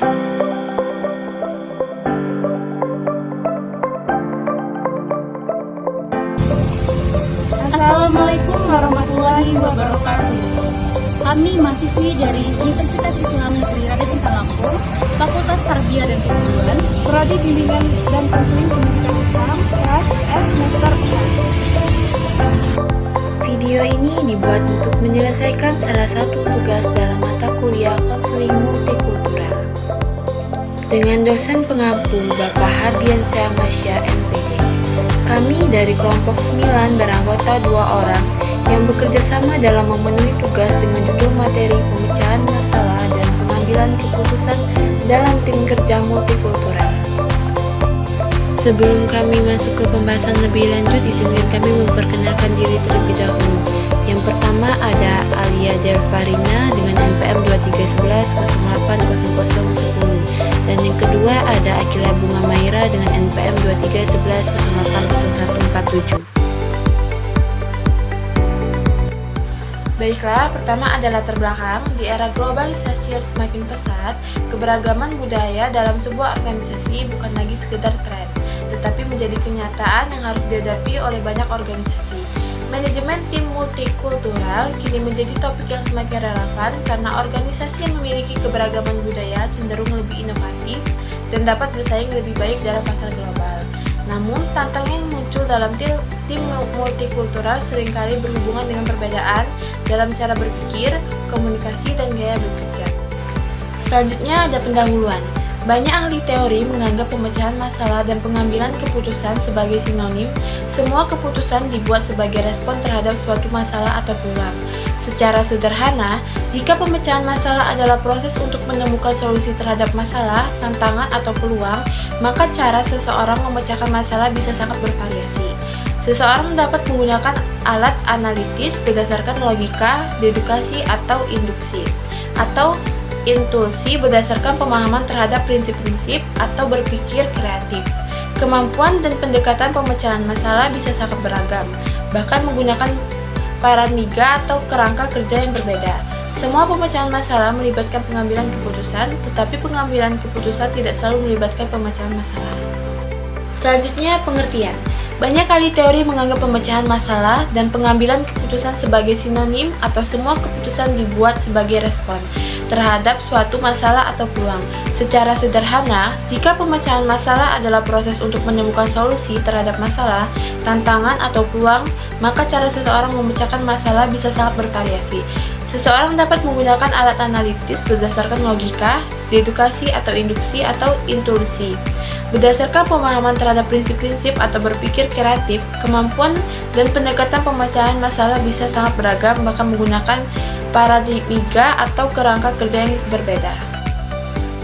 Assalamualaikum warahmatullahi wabarakatuh. Kami mahasiswi dari Universitas Islam Negeri Raden Intan Lampung, Fakultas Tarbiyah dan Keguruan, Prodi Bimbingan dan Konseling Pendidikan Islam, kelas F semester 4. Video ini dibuat untuk menyelesaikan salah satu tugas dalam mata kuliah konseling multikultural dengan dosen pengampu Bapak Hardiansyah Masya MPD. Kami dari kelompok 9 beranggota 2 orang yang bekerja sama dalam memenuhi tugas dengan judul materi pemecahan masalah dan pengambilan keputusan dalam tim kerja multikultural. Sebelum kami masuk ke pembahasan lebih lanjut, izinkan kami memperkenalkan diri terlebih dahulu. Yang pertama ada Alia Delvarina dengan NPM 2311080010 dan yang kedua ada Akila Bunga Maira dengan NPM 2311080147. Baiklah, pertama ada latar belakang. Di era globalisasi yang semakin pesat, keberagaman budaya dalam sebuah organisasi bukan lagi sekedar tren, tetapi menjadi kenyataan yang harus dihadapi oleh banyak organisasi. Manajemen tim multikultural kini menjadi topik yang semakin relevan karena organisasi yang memiliki keberagaman budaya cenderung lebih inovatif dan dapat bersaing lebih baik dalam pasar global. Namun, tantangan yang muncul dalam tim multikultural seringkali berhubungan dengan perbedaan dalam cara berpikir, komunikasi, dan gaya bekerja. Selanjutnya ada pendahuluan. Banyak ahli teori menganggap pemecahan masalah dan pengambilan keputusan sebagai sinonim. Semua keputusan dibuat sebagai respon terhadap suatu masalah atau peluang. Secara sederhana, jika pemecahan masalah adalah proses untuk menemukan solusi terhadap masalah, tantangan, atau peluang, maka cara seseorang memecahkan masalah bisa sangat bervariasi. Seseorang dapat menggunakan alat analitis berdasarkan logika, dedukasi, atau induksi, atau intulsi berdasarkan pemahaman terhadap prinsip-prinsip atau berpikir kreatif. Kemampuan dan pendekatan pemecahan masalah bisa sangat beragam, bahkan menggunakan paradigma atau kerangka kerja yang berbeda. Semua pemecahan masalah melibatkan pengambilan keputusan, tetapi pengambilan keputusan tidak selalu melibatkan pemecahan masalah. Selanjutnya, pengertian. Banyak ahli teori menganggap pemecahan masalah dan pengambilan keputusan sebagai sinonim atau semua keputusan dibuat sebagai respon terhadap suatu masalah atau peluang. Secara sederhana, jika pemecahan masalah adalah proses untuk menemukan solusi terhadap masalah, tantangan, atau peluang, maka cara seseorang memecahkan masalah bisa sangat bervariasi. Seseorang dapat menggunakan alat analitis berdasarkan logika, dedukasi, atau induksi, atau intulsi. Berdasarkan pemahaman terhadap prinsip-prinsip atau berpikir kreatif, kemampuan dan pendekatan pemecahan masalah bisa sangat beragam, bahkan menggunakan paradigma atau kerangka kerja yang berbeda.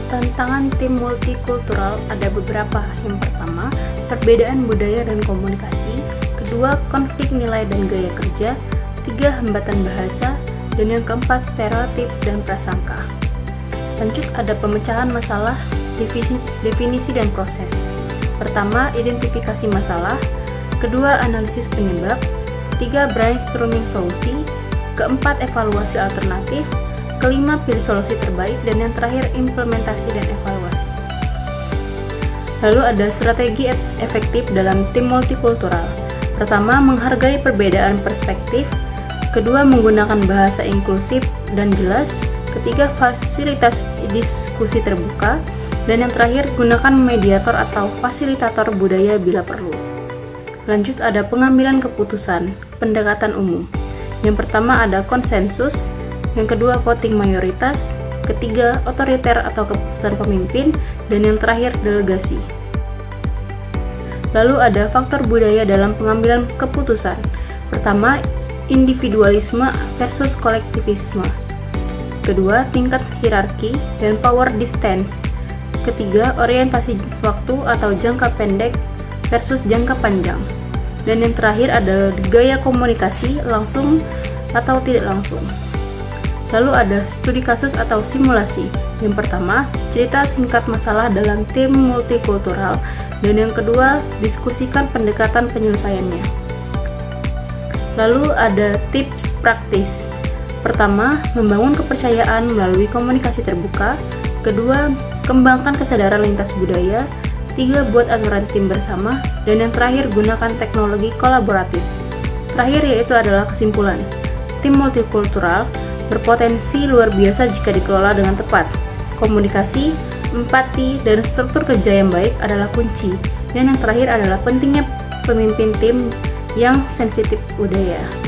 Tantangan tim multikultural ada beberapa. Yang pertama, perbedaan budaya dan komunikasi. Kedua, konflik nilai dan gaya kerja. Tiga, hambatan bahasa. Dan yang keempat, stereotip dan prasangka. Lanjut, ada pemecahan masalah, definisi dan proses. Pertama, identifikasi masalah. Kedua, analisis penyebab. Ketiga, brainstorming solusi. Keempat, evaluasi alternatif. Kelima, pilih solusi terbaik. Dan yang terakhir, implementasi dan evaluasi. Lalu ada strategi efektif dalam tim multikultural. Pertama, menghargai perbedaan perspektif. Kedua, menggunakan bahasa inklusif dan jelas. Ketiga, fasilitas diskusi terbuka. Dan yang terakhir, gunakan mediator atau fasilitator budaya bila perlu. Lanjut, ada pengambilan keputusan, pendekatan umum. Yang pertama ada konsensus, yang kedua voting mayoritas, ketiga otoriter atau keputusan pemimpin, dan yang terakhir delegasi. Lalu ada faktor budaya dalam pengambilan keputusan. Pertama, individualisme versus kolektivisme. Kedua, tingkat hierarki dan power distance. Ketiga, orientasi waktu atau jangka pendek versus jangka panjang. Dan yang terakhir ada gaya komunikasi langsung atau tidak langsung. Lalu ada studi kasus atau simulasi. Yang pertama, cerita singkat masalah dalam tim multikultural. Dan yang kedua, diskusikan pendekatan penyelesaiannya. Lalu ada tips praktis. Pertama, membangun kepercayaan melalui komunikasi terbuka. Kedua, Kembangkan kesadaran lintas budaya. 3. Buat aturan tim bersama. Dan yang terakhir, gunakan teknologi kolaboratif. Terakhir yaitu adalah kesimpulan. Tim multikultural berpotensi luar biasa jika dikelola dengan tepat. Komunikasi, empati, dan struktur kerja yang baik adalah kunci. Dan yang terakhir adalah pentingnya pemimpin tim yang sensitif budaya.